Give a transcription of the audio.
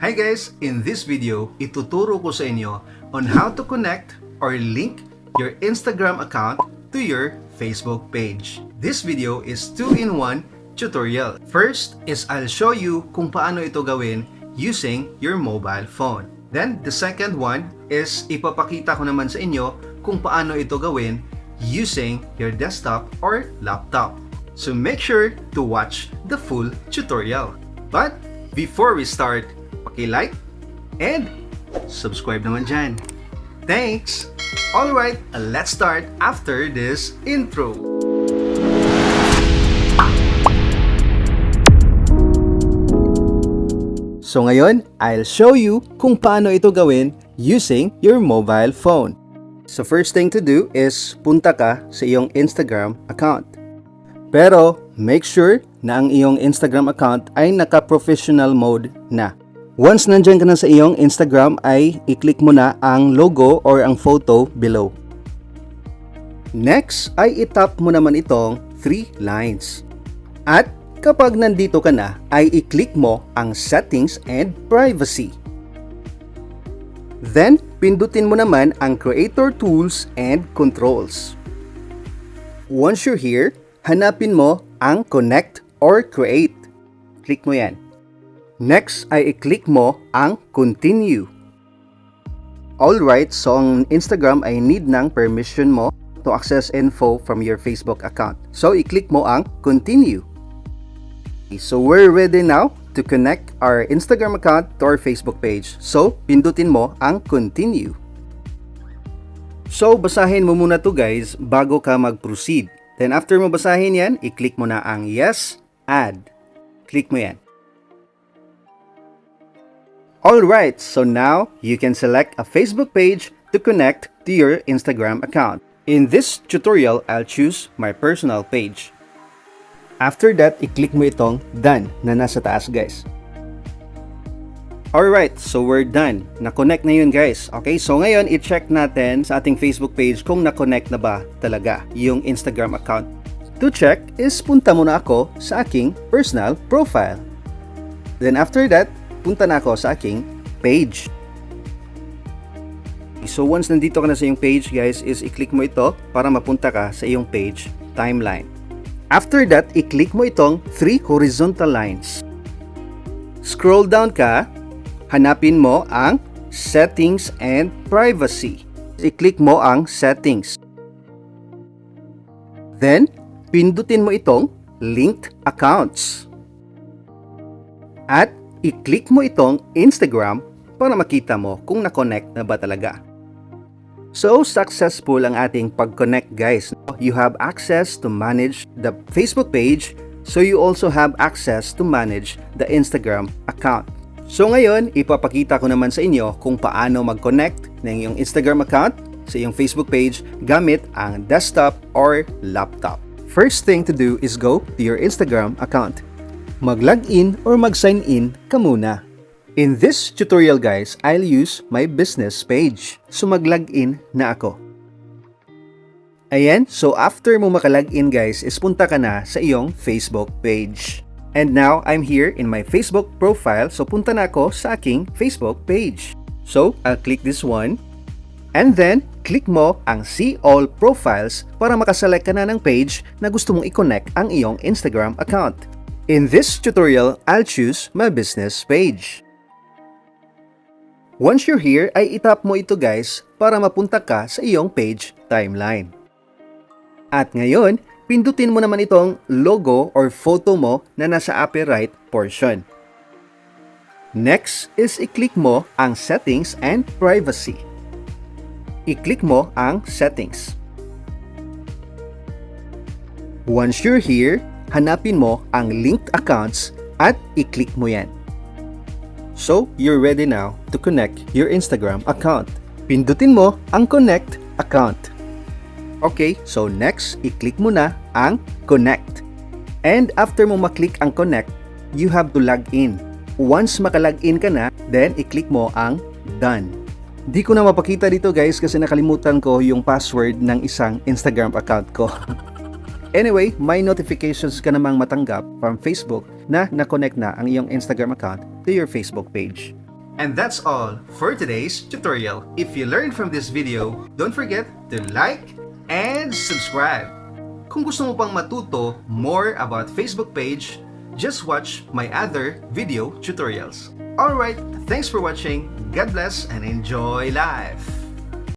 Hi guys! In this video, ituturo ko sa inyo on how to connect or link your Instagram account to your Facebook page. This video is 2-in-1 tutorial. First is I'll show you kung paano ito gawin using your mobile phone. Then the second one is ipapakita ko naman sa inyo kung paano ito gawin using your desktop or laptop. So make sure to watch the full tutorial. But before we start, paki-like and subscribe naman dyan. Thanks! Alright, let's start after this intro. So ngayon, I'll show you kung paano ito gawin using your mobile phone. So first thing to do is punta ka sa iyong Instagram account. Pero make sure na ang iyong Instagram account ay naka-professional mode na. Once nandyan ka na sa iyong Instagram ay i-click mo na ang logo or ang photo below. Next ay i-tap mo naman itong 3 lines. At kapag nandito ka na ay i-click mo ang settings and privacy. Then pindutin mo naman ang creator tools and controls. Once you're here, hanapin mo ang connect or create. Click mo yan. Next ay i-click mo ang continue. Alright, so ang Instagram ay need ng permission mo to access info from your Facebook account. So i-click mo ang continue. So we're ready now to connect our Instagram account to our Facebook page. So pindutin mo ang continue. So basahin mo muna to guys bago ka mag-proceed. Then after mo basahin yan, i-click mo na ang yes, add. Click mo yan. Alright, so now you can select a Facebook page to connect to your Instagram account. In this tutorial, I'll choose my personal page. After that, i-click mo itong done na nasa taas guys. Alright, so we're done. Na-connect na yun guys. Okay, so ngayon i-check natin sa ating Facebook page kung na-connect na ba talaga yung Instagram account. To check is punta muna ako sa aking personal profile. Then after that, punta na ako sa aking page. So once nandito ka na sa iyong page guys is i-click mo ito para mapunta ka sa iyong page timeline. After that, i-click mo itong 3 horizontal lines. Scroll down ka, hanapin mo ang settings and privacy. I-click mo ang settings. Then, pindutin mo itong linked accounts. At i-click mo itong Instagram para makita mo kung na-connect na ba talaga. So, successful ang ating pag-connect guys. You have access to manage the Facebook page, so you also have access to manage the Instagram account. So ngayon, ipapakita ko naman sa inyo kung paano mag-connect ng iyong Instagram account sa iyong Facebook page gamit ang desktop or laptop. First thing to do is go to your Instagram account. Mag-login or mag-sign in ka muna. In this tutorial guys, I'll use my business page. So mag-login na ako. Ayan, so after mo maka-login guys, is punta ka na sa iyong Facebook page. And now, I'm here in my Facebook profile, so punta na ako sa aking Facebook page. So, I'll click this one. And then, click mo ang See All Profiles para makaselect ka na ng page na gusto mong i-connect ang iyong Instagram account. In this tutorial, I'll choose my business page. Once you're here, ay itap mo ito guys para mapunta ka sa iyong page timeline. At ngayon, pindutin mo naman itong logo or photo mo na nasa upper right portion. Next is i-click mo ang settings and privacy. I-click mo ang settings. Once you're here, hanapin mo ang linked accounts at i-click mo yan. So, you're ready now to connect your Instagram account. Pindutin mo ang connect account. Okay, so next, i-click mo na ang connect. And after mo maklik ang connect, you have to log in. Once maka-log in ka na, then i-click mo ang done. Di ko na mapakita dito guys kasi nakalimutan ko yung password ng isang Instagram account ko. Anyway, may notifications ka namang matanggap from Facebook na na-connect na ang iyong Instagram account to your Facebook page. And that's all for today's tutorial. If you learned from this video, don't forget to like and subscribe. Kung gusto mo pang matuto more about Facebook page, just watch my other video tutorials. Alright, thanks for watching. God bless and enjoy life!